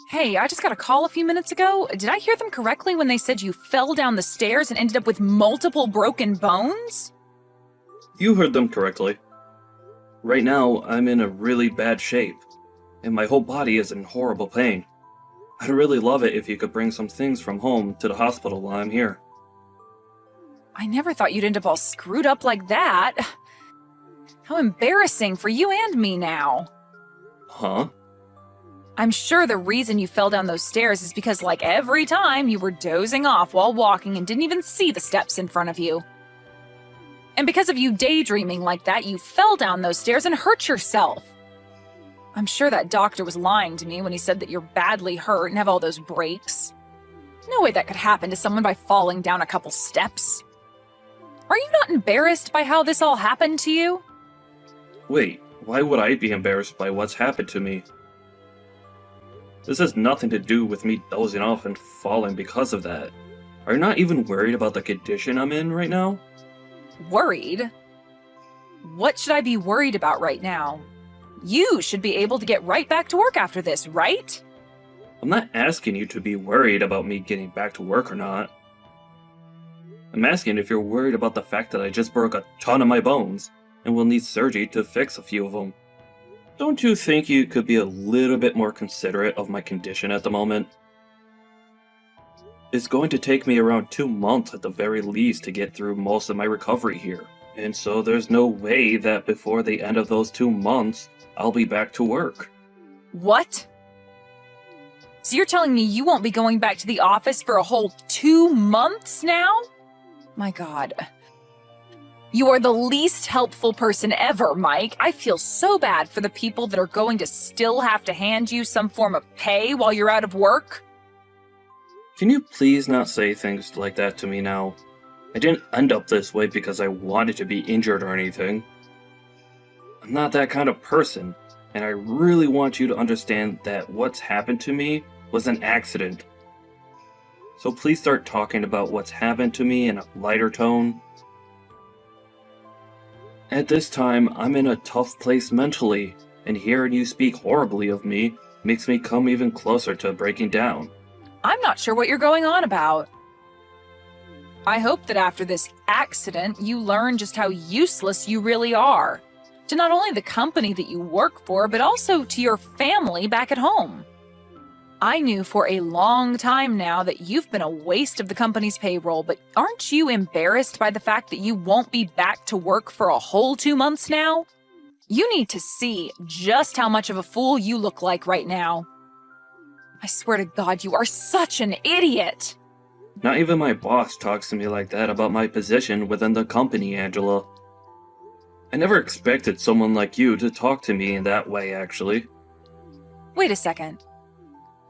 Hey, I just got a call a few minutes ago. Did I hear them correctly when they said you fell down the stairs and ended up with multiple broken bones? You heard them correctly. Right now, I'm in a really bad shape, and my whole body is in horrible pain. I'd really love it if you could bring some things from home to the hospital while I'm here. I never thought you'd end up all screwed up like that. How embarrassing for you and me now. Huh? I'm sure the reason you fell down those stairs is because, like every time, you were dozing off while walking and didn't even see the steps in front of you. And because of you daydreaming like that, you fell down those stairs and hurt yourself. I'm sure that doctor was lying to me when he said that you're badly hurt and have all those breaks. No way that could happen to someone by falling down a couple steps. Are you not embarrassed by how this all happened to you? Wait, why would I be embarrassed by what's happened to me? This has nothing to do with me dozing off and falling because of that. Are you not even worried about the condition I'm in right now? Worried? What should I be worried about right now? You should be able to get right back to work after this, right? I'm not asking you to be worried about me getting back to work or not. I'm asking if you're worried about the fact that I just broke a ton of my bones and will need surgery to fix a few of them. Don't you think you could be a little bit more considerate of my condition at the moment? It's going to take me around 2 months at the very least to get through most of my recovery here. And so there's no way that before the end of those 2 months, I'll be back to work. What? So you're telling me you won't be going back to the office for a whole 2 months now? My God. You are the least helpful person ever, Mike. I feel so bad for the people that are going to still have to hand you some form of pay while you're out of work. Can you please not say things like that to me now? I didn't end up this way because I wanted to be injured or anything. I'm not that kind of person, and I really want you to understand that what's happened to me was an accident. So please start talking about what's happened to me in a lighter tone. At this time, I'm in a tough place mentally, and hearing you speak horribly of me makes me come even closer to breaking down. I'm not sure what you're going on about. I hope that after this accident, you learn just how useless you really are. To not only the company that you work for, but also to your family back at home. I knew for a long time now that you've been a waste of the company's payroll, but aren't you embarrassed by the fact that you won't be back to work for a whole 2 months now? You need to see just how much of a fool you look like right now. I swear to God, you are such an idiot! Not even my boss talks to me like that about my position within the company, Angela. I never expected someone like you to talk to me in that way, actually. Wait a second.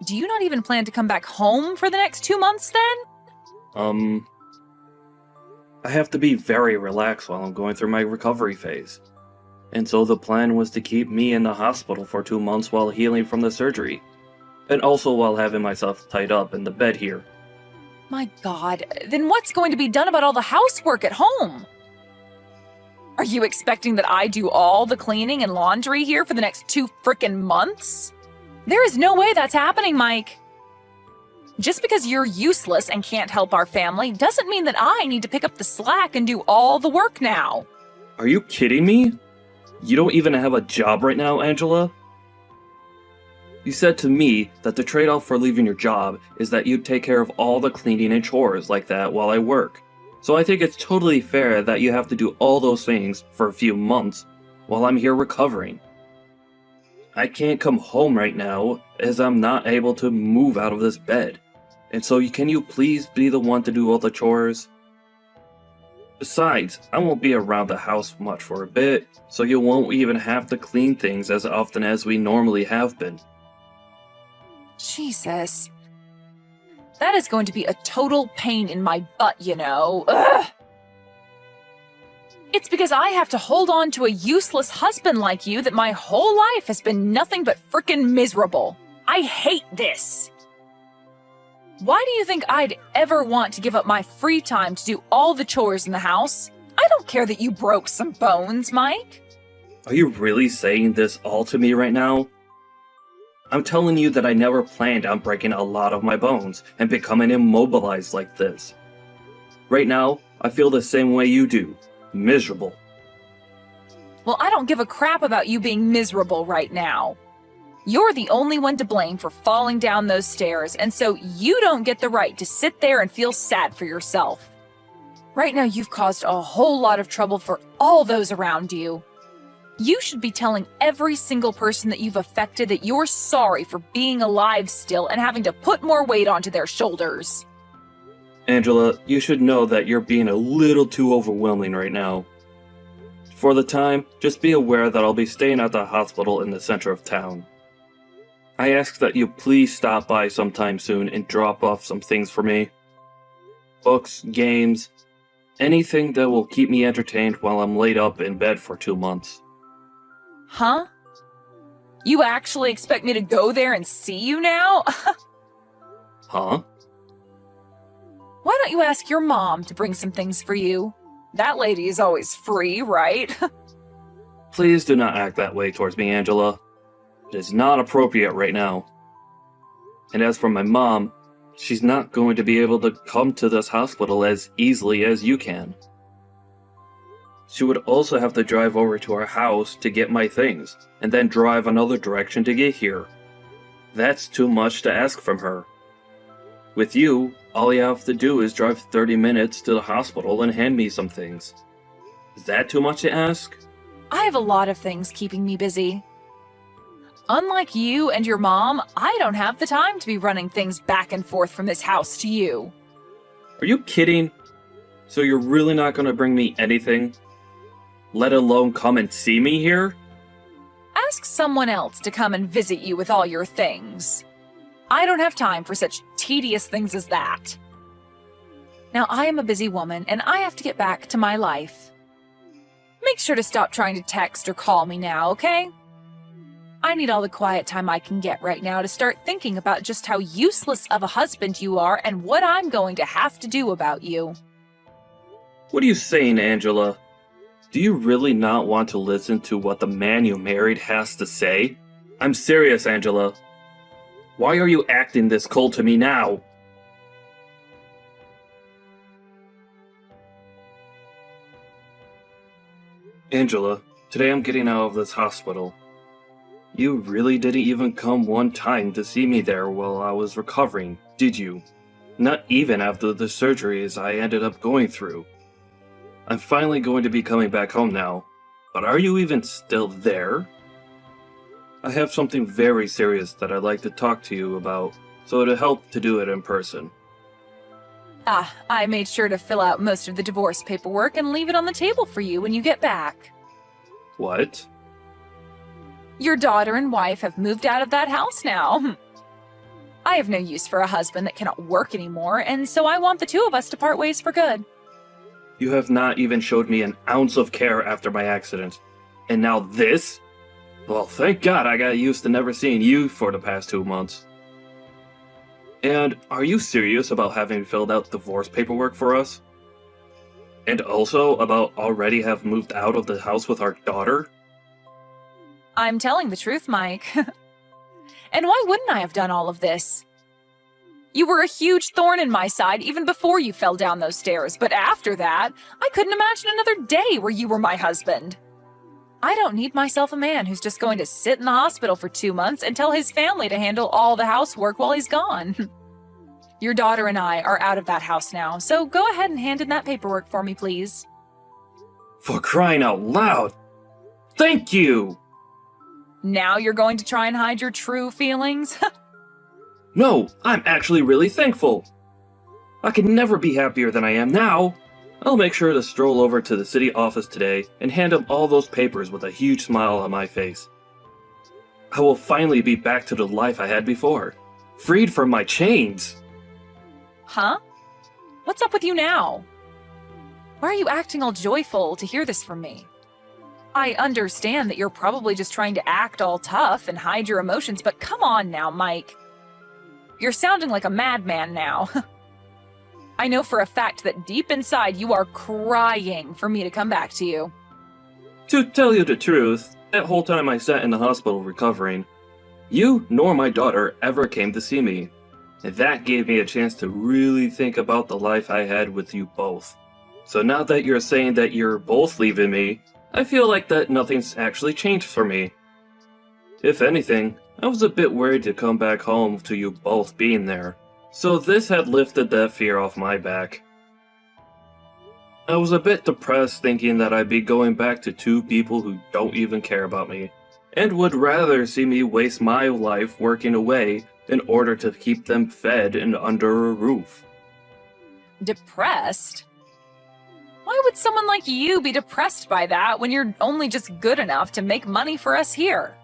Do you not even plan to come back home for the next 2 months, then? I have to be very relaxed while I'm going through my recovery phase. And so the plan was to keep me in the hospital for 2 months while healing from the surgery. And also while having myself tied up in the bed here. My God, then what's going to be done about all the housework at home? Are you expecting that I do all the cleaning and laundry here for the next 2 frickin' months? There is no way that's happening, Mike. Just because you're useless and can't help our family doesn't mean that I need to pick up the slack and do all the work now. Are you kidding me? You don't even have a job right now, Angela? You said to me that the trade-off for leaving your job is that you'd take care of all the cleaning and chores like that while I work. So I think it's totally fair that you have to do all those things for a few months while I'm here recovering. I can't come home right now as I'm not able to move out of this bed. And so can you please be the one to do all the chores? Besides, I won't be around the house much for a bit, so you won't even have to clean things as often as we normally have been. Jesus. That is going to be a total pain in my butt, you know. Ugh. It's because I have to hold on to a useless husband like you that my whole life has been nothing but frickin' miserable. I hate this. Why do you think I'd ever want to give up my free time to do all the chores in the house? I don't care that you broke some bones, Mike. Are you really saying this all to me right now? I'm telling you that I never planned on breaking a lot of my bones and becoming immobilized like this. Right now, I feel the same way you do. Miserable. Well, I don't give a crap about you being miserable right now. You're the only one to blame for falling down those stairs, and so you don't get the right to sit there and feel sad for yourself. Right now, you've caused a whole lot of trouble for all those around you. You should be telling every single person that you've affected that you're sorry for being alive still and having to put more weight onto their shoulders. Angela, you should know that you're being a little too overwhelming right now. For the time, just be aware that I'll be staying at the hospital in the center of town. I ask that you please stop by sometime soon and drop off some things for me. Books, games, anything that will keep me entertained while I'm laid up in bed for 2 months. Huh? You actually expect me to go there and see you now? Huh? Why don't you ask your mom to bring some things for you? That lady is always free, right? Please do not act that way towards me, Angela. It is not appropriate right now. And as for my mom, she's not going to be able to come to this hospital as easily as you can. She would also have to drive over to our house to get my things, and then drive another direction to get here. That's too much to ask from her. With you, all you have to do is drive 30 minutes to the hospital and hand me some things. Is that too much to ask? I have a lot of things keeping me busy. Unlike you and your mom, I don't have the time to be running things back and forth from this house to you. Are you kidding? So you're really not going to bring me anything? Let alone come and see me here? Ask someone else to come and visit you with all your things. I don't have time for such tedious things as that. Now, I am a busy woman, and I have to get back to my life. Make sure to stop trying to text or call me now, okay? I need all the quiet time I can get right now to start thinking about just how useless of a husband you are and what I'm going to have to do about you. What are you saying, Angela? Do you really not want to listen to what the man you married has to say? I'm serious, Angela. Why are you acting this cold to me now? Angela, today I'm getting out of this hospital. You really didn't even come one time to see me there while I was recovering, did you? Not even after the surgeries I ended up going through. I'm finally going to be coming back home now, but are you even still there? I have something very serious that I'd like to talk to you about, so it'd help to do it in person. I made sure to fill out most of the divorce paperwork and leave it on the table for you when you get back. What? Your daughter and wife have moved out of that house now. I have no use for a husband that cannot work anymore, and so I want the two of us to part ways for good. You have not even showed me an ounce of care after my accident. And now this? Well, thank God I got used to never seeing you for the past 2 months. And are you serious about having filled out divorce paperwork for us? And also about already have moved out of the house with our daughter? I'm telling the truth, Mike. And why wouldn't I have done all of this? You were a huge thorn in my side even before you fell down those stairs, but after that, I couldn't imagine another day where you were my husband. I don't need myself a man who's just going to sit in the hospital for 2 months and tell his family to handle all the housework while he's gone. Your daughter and I are out of that house now, so go ahead and hand in that paperwork for me, please. For crying out loud! Thank you! Now you're going to try and hide your true feelings? No, I'm actually really thankful. I could never be happier than I am now. I'll make sure to stroll over to the city office today and hand him all those papers with a huge smile on my face. I will finally be back to the life I had before, freed from my chains. Huh? What's up with you now? Why are you acting all joyful to hear this from me? I understand that you're probably just trying to act all tough and hide your emotions, but come on now, Mike. You're sounding like a madman now. I know for a fact that deep inside you are crying for me to come back to you. To tell you the truth, that whole time I sat in the hospital recovering, You nor my daughter ever came to see me, and that gave me a chance to really think about the life I had with you both. So now that you're saying that you're both leaving me, I feel like that nothing's actually changed for me. If anything, I was a bit worried to come back home to you both being there, so this had lifted that fear off my back. I was a bit depressed thinking that I'd be going back to two people who don't even care about me, and would rather see me waste my life working away in order to keep them fed and under a roof. Depressed? Why would someone like you be depressed by that when you're only just good enough to make money for us here?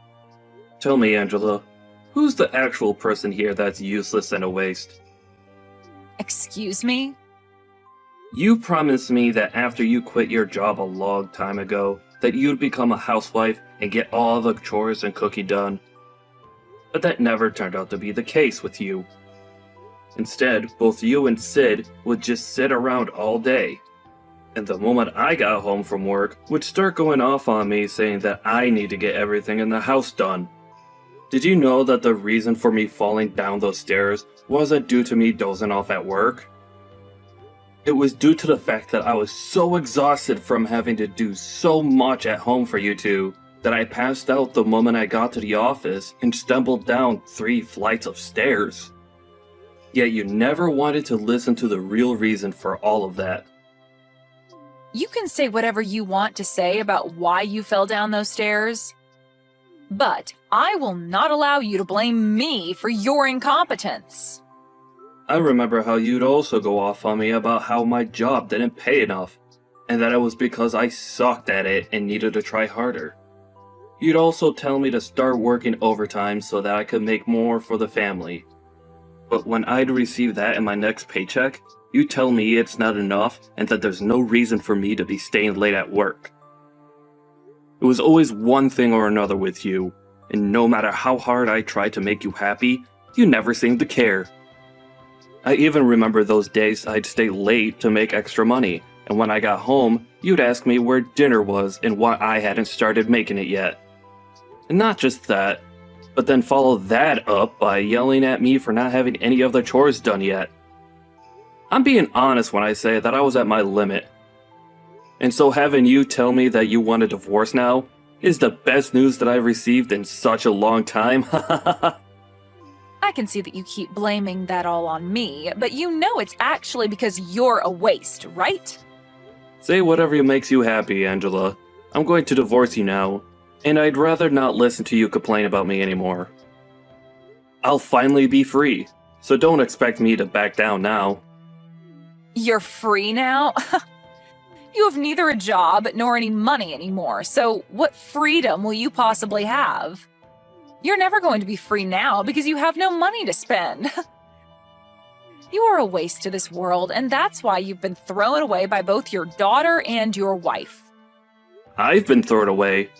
Tell me, Angela, who's the actual person here that's useless and a waste? Excuse me? You promised me that after you quit your job a long time ago, that you'd become a housewife and get all the chores and cooking done. But that never turned out to be the case with you. Instead, both you and Sid would just sit around all day. And the moment I got home from work, would start going off on me saying that I need to get everything in the house done. Did you know that the reason for me falling down those stairs wasn't due to me dozing off at work? It was due to the fact that I was so exhausted from having to do so much at home for you two that I passed out the moment I got to the office and stumbled down 3 flights of stairs. Yet you never wanted to listen to the real reason for all of that. You can say whatever you want to say about why you fell down those stairs, but I will not allow you to blame me for your incompetence. I remember how you'd also go off on me about how my job didn't pay enough, and that it was because I sucked at it and needed to try harder. You'd also tell me to start working overtime so that I could make more for the family. But when I'd receive that in my next paycheck, you tell me it's not enough and that there's no reason for me to be staying late at work. It was always one thing or another with you, and no matter how hard I tried to make you happy, you never seemed to care. I even remember those days I'd stay late to make extra money, and when I got home, you'd ask me where dinner was and why I hadn't started making it yet. And not just that, but then follow that up by yelling at me for not having any of the chores done yet. I'm being honest when I say that I was at my limit. And so having you tell me that you want a divorce now is the best news that I've received in such a long time. I can see that you keep blaming that all on me, but you know it's actually because you're a waste, right? Say whatever makes you happy, Angela. I'm going to divorce you now, and I'd rather not listen to you complain about me anymore. I'll finally be free, so don't expect me to back down now. You're free now? You have neither a job nor any money anymore, so what freedom will you possibly have? You're never going to be free now because you have no money to spend. You are a waste to this world, and that's why you've been thrown away by both your daughter and your wife. I've been thrown away.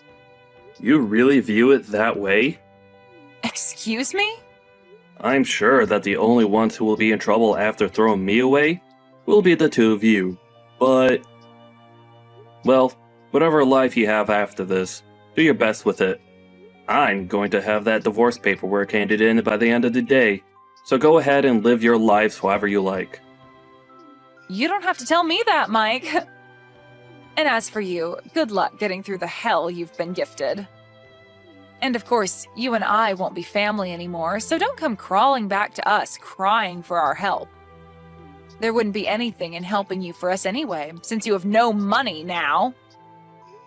You really view it that way? Excuse me? I'm sure that the only ones who will be in trouble after throwing me away will be the two of you, but... well, whatever life you have after this, do your best with it. I'm going to have that divorce paperwork handed in by the end of the day, so go ahead and live your lives however you like. You don't have to tell me that, Mike. And as for you, good luck getting through the hell you've been gifted. And of course, you and I won't be family anymore, so don't come crawling back to us crying for our help. There wouldn't be anything in helping you for us anyway, since you have no money now.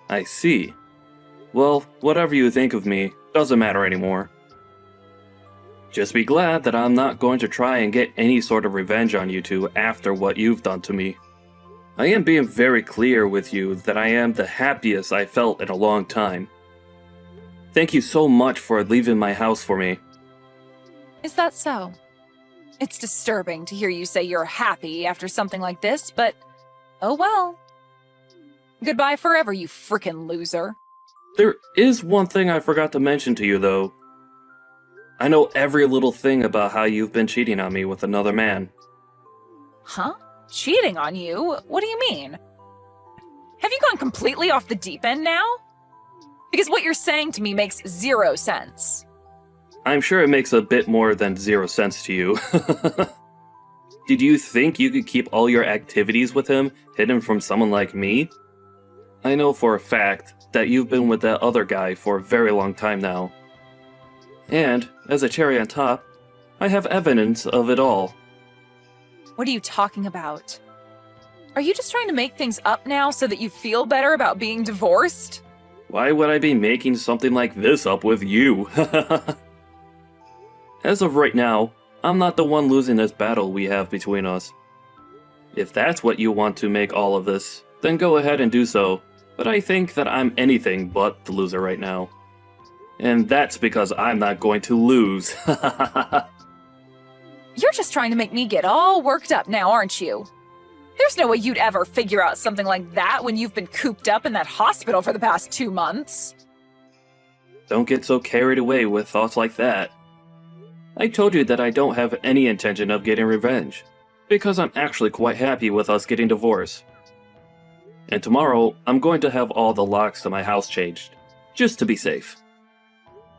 I see. Well, whatever you think of me doesn't matter anymore. Just be glad that I'm not going to try and get any sort of revenge on you two after what you've done to me. I am being very clear with you that I am the happiest I felt in a long time. Thank you so much for leaving my house for me. Is that so? It's disturbing to hear you say you're happy after something like this, but oh well. Goodbye forever, you frickin' loser. There is one thing I forgot to mention to you, though. I know every little thing about how you've been cheating on me with another man. Huh? Cheating on you? What do you mean? Have you gone completely off the deep end now? Because what you're saying to me makes zero sense. I'm sure it makes a bit more than 0 cents to you. Did you think you could keep all your activities with him hidden from someone like me? I know for a fact that you've been with that other guy for a very long time now. And, as a cherry on top, I have evidence of it all. What are you talking about? Are you just trying to make things up now so that you feel better about being divorced? Why would I be making something like this up with you? As of right now, I'm not the one losing this battle we have between us. If that's what you want to make all of this, then go ahead and do so, but I think that I'm anything but the loser right now. And that's because I'm not going to lose. You're just trying to make me get all worked up now, aren't you? There's no way you'd ever figure out something like that when you've been cooped up in that hospital for the past 2 months. Don't get so carried away with thoughts like that. I told you that I don't have any intention of getting revenge, because I'm actually quite happy with us getting divorced. And tomorrow, I'm going to have all the locks to my house changed, just to be safe.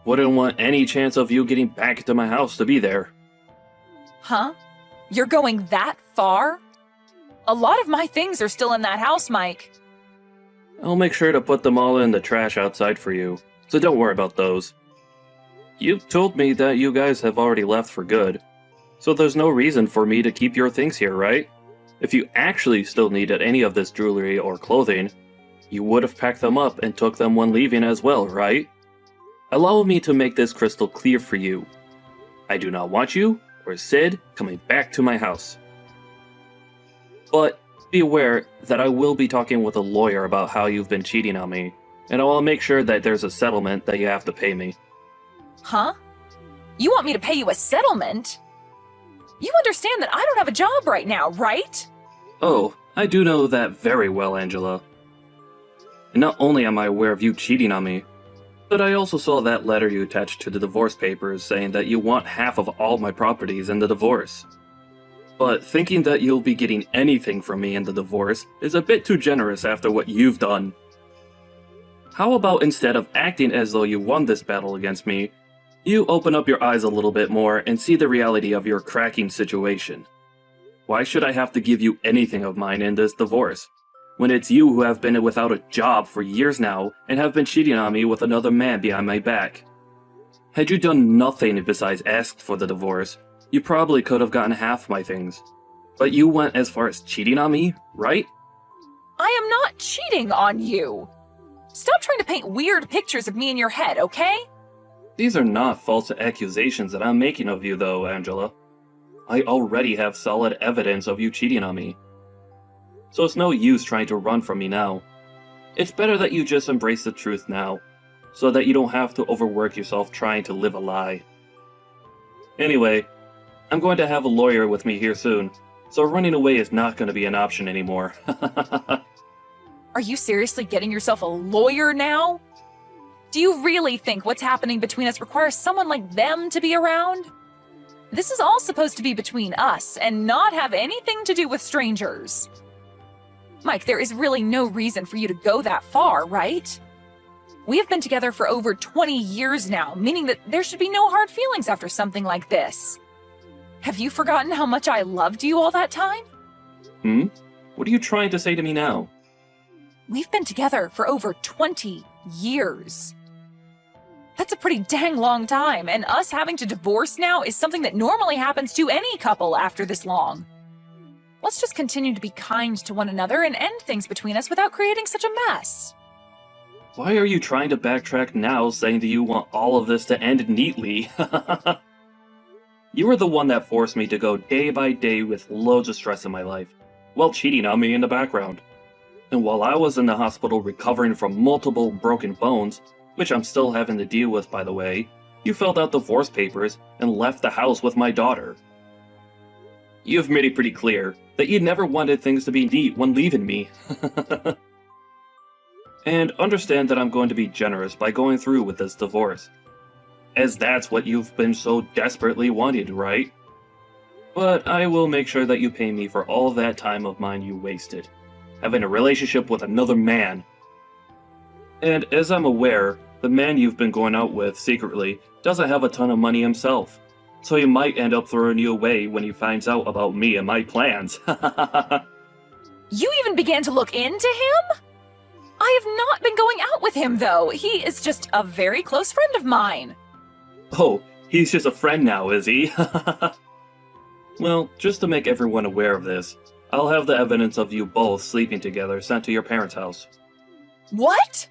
Wouldn't want any chance of you getting back into my house to be there. Huh? You're going that far? A lot of my things are still in that house, Mike. I'll make sure to put them all in the trash outside for you, so don't worry about those. You told me that you guys have already left for good, so there's no reason for me to keep your things here, right? If you actually still needed any of this jewelry or clothing, you would have packed them up and took them when leaving as well, right? Allow me to make this crystal clear for you. I do not want you, or Sid, coming back to my house. But be aware that I will be talking with a lawyer about how you've been cheating on me, and I will make sure that there's a settlement that you have to pay me. Huh? You want me to pay you a settlement? You understand that I don't have a job right now, right? Oh, I do know that very well, Angela. And not only am I aware of you cheating on me, but I also saw that letter you attached to the divorce papers saying that you want half of all my properties in the divorce. But thinking that you'll be getting anything from me in the divorce is a bit too generous after what you've done. How about instead of acting as though you won this battle against me, you open up your eyes a little bit more and see the reality of your cracking situation? Why should I have to give you anything of mine in this divorce, when it's you who have been without a job for years now and have been cheating on me with another man behind my back? Had you done nothing besides ask for the divorce, you probably could have gotten half my things. But you went as far as cheating on me, right? I am not cheating on you. Stop trying to paint weird pictures of me in your head, okay? These are not false accusations that I'm making of you, though, Angela. I already have solid evidence of you cheating on me. So it's no use trying to run from me now. It's better that you just embrace the truth now, so that you don't have to overwork yourself trying to live a lie. Anyway, I'm going to have a lawyer with me here soon, so running away is not going to be an option anymore. Are you seriously getting yourself a lawyer now? Do you really think what's happening between us requires someone like them to be around? This is all supposed to be between us and not have anything to do with strangers. Mike, there is really no reason for you to go that far, right? We have been together for over 20 years now, meaning that there should be no hard feelings after something like this. Have you forgotten how much I loved you all that time? What are you trying to say to me now? We've been together for over 20 years. That's a pretty dang long time, and us having to divorce now is something that normally happens to any couple after this long. Let's just continue to be kind to one another and end things between us without creating such a mess. Why are you trying to backtrack now, saying that you want all of this to end neatly? You were the one that forced me to go day by day with loads of stress in my life, while cheating on me in the background. And while I was in the hospital recovering from multiple broken bones, which I'm still having to deal with, by the way, you filled out divorce papers and left the house with my daughter. You've made it pretty clear that you never wanted things to be neat when leaving me. And understand that I'm going to be generous by going through with this divorce, as that's what you've been so desperately wanted, right? But I will make sure that you pay me for all that time of mine you wasted, having a relationship with another man. And as I'm aware The man you've been going out with secretly doesn't have a ton of money himself, so he might end up throwing you away when he finds out about me and my plans. You even began to look into him? I have not been going out with him, though. He is just a very close friend of mine. Oh, he's just a friend now, is he? Well, just to make everyone aware of this, I'll have the evidence of you both sleeping together sent to your parents' house. What?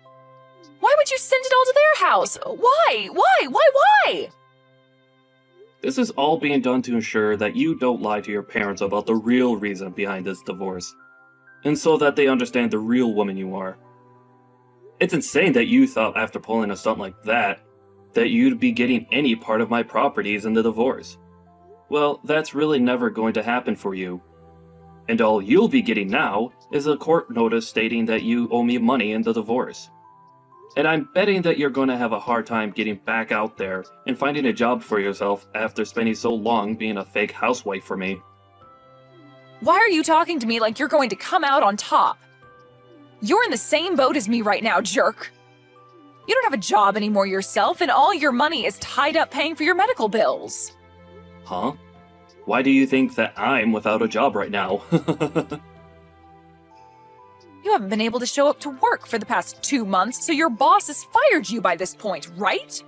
Why would you send it all to their house? Why? This is all being done to ensure that you don't lie to your parents about the real reason behind this divorce, and so that they understand the real woman you are. It's insane that you thought after pulling a stunt like that you'd be getting any part of my properties in the divorce. Well, that's really never going to happen for you. And all you'll be getting now is a court notice stating that you owe me money in the divorce. And I'm betting that you're going to have a hard time getting back out there and finding a job for yourself after spending so long being a fake housewife for me. Why are you talking to me like you're going to come out on top? You're in the same boat as me right now, jerk. You don't have a job anymore yourself, and all your money is tied up paying for your medical bills. Huh? Why do you think that I'm without a job right now? You haven't been able to show up to work for the past 2 months, so your boss has fired you by this point, right?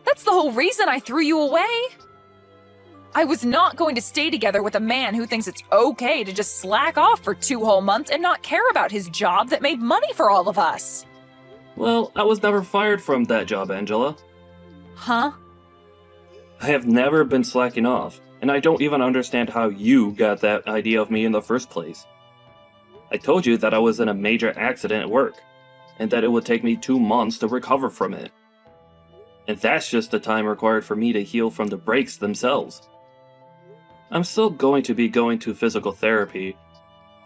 That's the whole reason I threw you away. I was not going to stay together with a man who thinks it's okay to just slack off for 2 whole months and not care about his job that made money for all of us. Well, I was never fired from that job, Angela. Huh? I have never been slacking off, and I don't even understand how you got that idea of me in the first place. I told you that I was in a major accident at work, and that it would take me 2 months to recover from it. And that's just the time required for me to heal from the breaks themselves. I'm still going to be going to physical therapy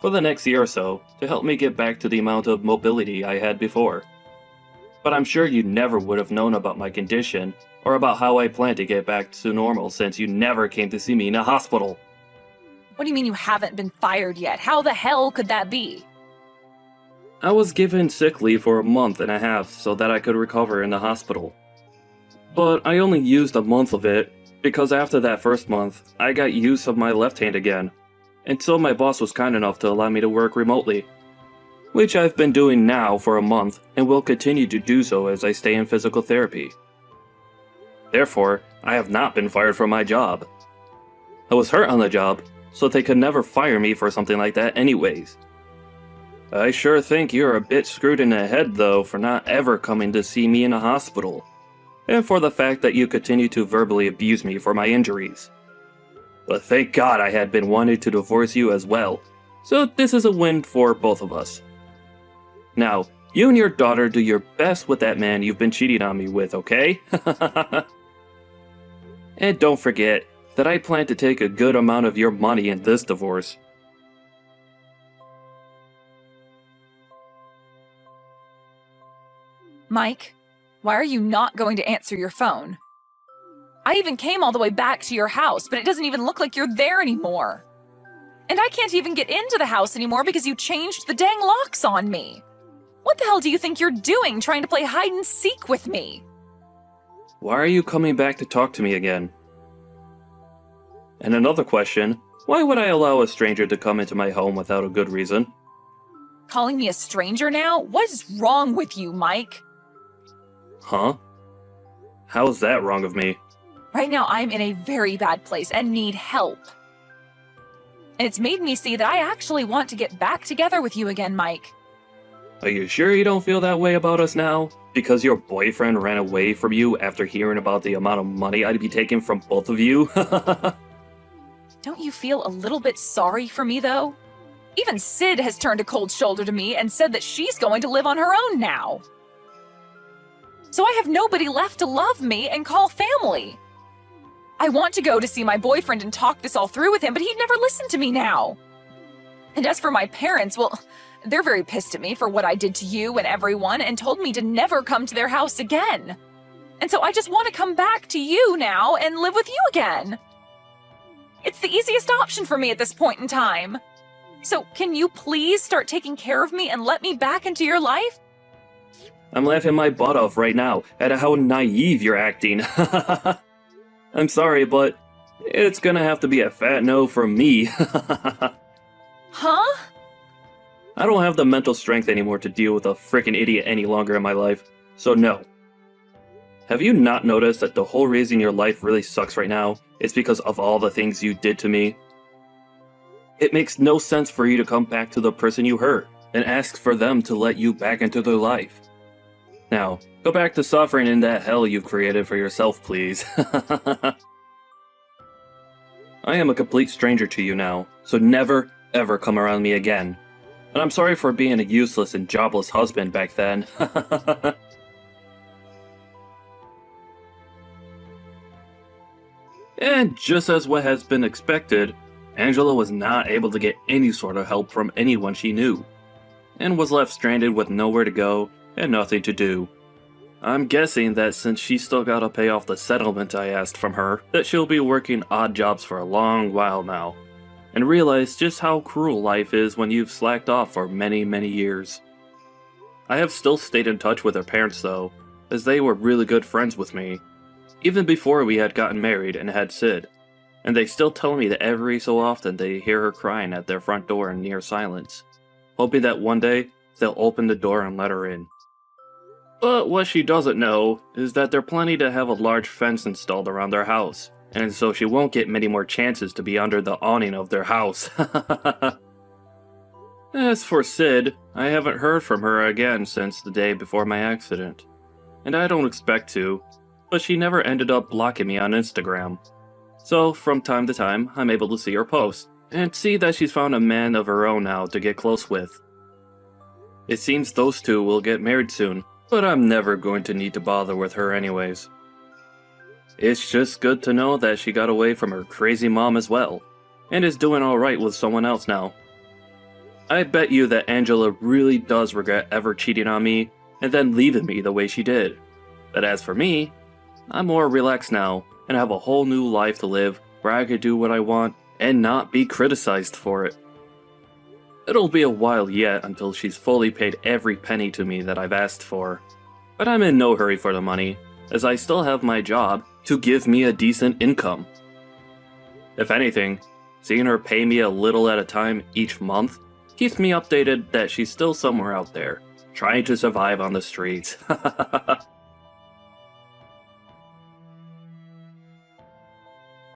for the next year or so to help me get back to the amount of mobility I had before. But I'm sure you never would have known about my condition or about how I plan to get back to normal since you never came to see me in a hospital. What do you mean you haven't been fired yet? How the hell could that be? I was given sick leave for a month and a half so that I could recover in the hospital. But I only used a month of it because after that first month, I got use of my left hand again, and so my boss was kind enough to allow me to work remotely, which I've been doing now for a month and will continue to do so as I stay in physical therapy. Therefore, I have not been fired from my job. I was hurt on the job, so they could never fire me for something like that anyways. I sure think you're a bit screwed in the head though for not ever coming to see me in a hospital, and for the fact that you continue to verbally abuse me for my injuries. But thank God I had been wanting to divorce you as well, so this is a win for both of us. Now, you and your daughter do your best with that man you've been cheating on me with, okay? And don't forget that I plan to take a good amount of your money in this divorce. Mike, why are you not going to answer your phone? I even came all the way back to your house, but it doesn't even look like you're there anymore. And I can't even get into the house anymore because you changed the dang locks on me. What the hell do you think you're doing trying to play hide and seek with me? Why are you coming back to talk to me again? And another question, why would I allow a stranger to come into my home without a good reason? Calling me a stranger now? What is wrong with you, Mike? Huh? How's that wrong of me? Right now, I'm in a very bad place and need help. And it's made me see that I actually want to get back together with you again, Mike. Are you sure you don't feel that way about us now? Because your boyfriend ran away from you after hearing about the amount of money I'd be taking from both of you? Don't you feel a little bit sorry for me, though? Even Sid has turned a cold shoulder to me and said that she's going to live on her own now. So I have nobody left to love me and call family. I want to go to see my boyfriend and talk this all through with him, but he'd never listen to me now. And as for my parents, well, they're very pissed at me for what I did to you and everyone and told me to never come to their house again. And so I just want to come back to you now and live with you again. It's the easiest option for me at this point in time. So can you please start taking care of me and let me back into your life? I'm laughing my butt off right now at how naive you're acting. I'm sorry, but it's gonna have to be a fat no from me. Huh? I don't have the mental strength anymore to deal with a frickin' idiot any longer in my life, so no. Have you not noticed that the whole reason your life really sucks right now is because of all the things you did to me? It makes no sense for you to come back to the person you hurt and ask for them to let you back into their life. Now, go back to suffering in that hell you've created for yourself, please. I am a complete stranger to you now, so never, ever come around me again. And I'm sorry for being a useless and jobless husband back then. And just as what has been expected, Angela was not able to get any sort of help from anyone she knew, and was left stranded with nowhere to go and nothing to do. I'm guessing that since she still gotta pay off the settlement I asked from her, that she'll be working odd jobs for a long while now, and realize just how cruel life is when you've slacked off for many, many years. I have still stayed in touch with her parents though, as they were really good friends with me, even before we had gotten married and had Sid, and they still tell me that every so often they hear her crying at their front door in near silence, hoping that one day they'll open the door and let her in. But what she doesn't know is that they're planning to have a large fence installed around their house, and so she won't get many more chances to be under the awning of their house. As for Sid, I haven't heard from her again since the day before my accident, and I don't expect to, but she never ended up blocking me on Instagram. So from time to time, I'm able to see her post, and see that she's found a man of her own now to get close with. It seems those two will get married soon, but I'm never going to need to bother with her anyways. It's just good to know that she got away from her crazy mom as well, and is doing alright with someone else now. I bet you that Angela really does regret ever cheating on me, and then leaving me the way she did. But as for me, I'm more relaxed now, and have a whole new life to live where I could do what I want and not be criticized for it. It'll be a while yet until she's fully paid every penny to me that I've asked for, but I'm in no hurry for the money, as I still have my job to give me a decent income. If anything, seeing her pay me a little at a time each month keeps me updated that she's still somewhere out there, trying to survive on the streets.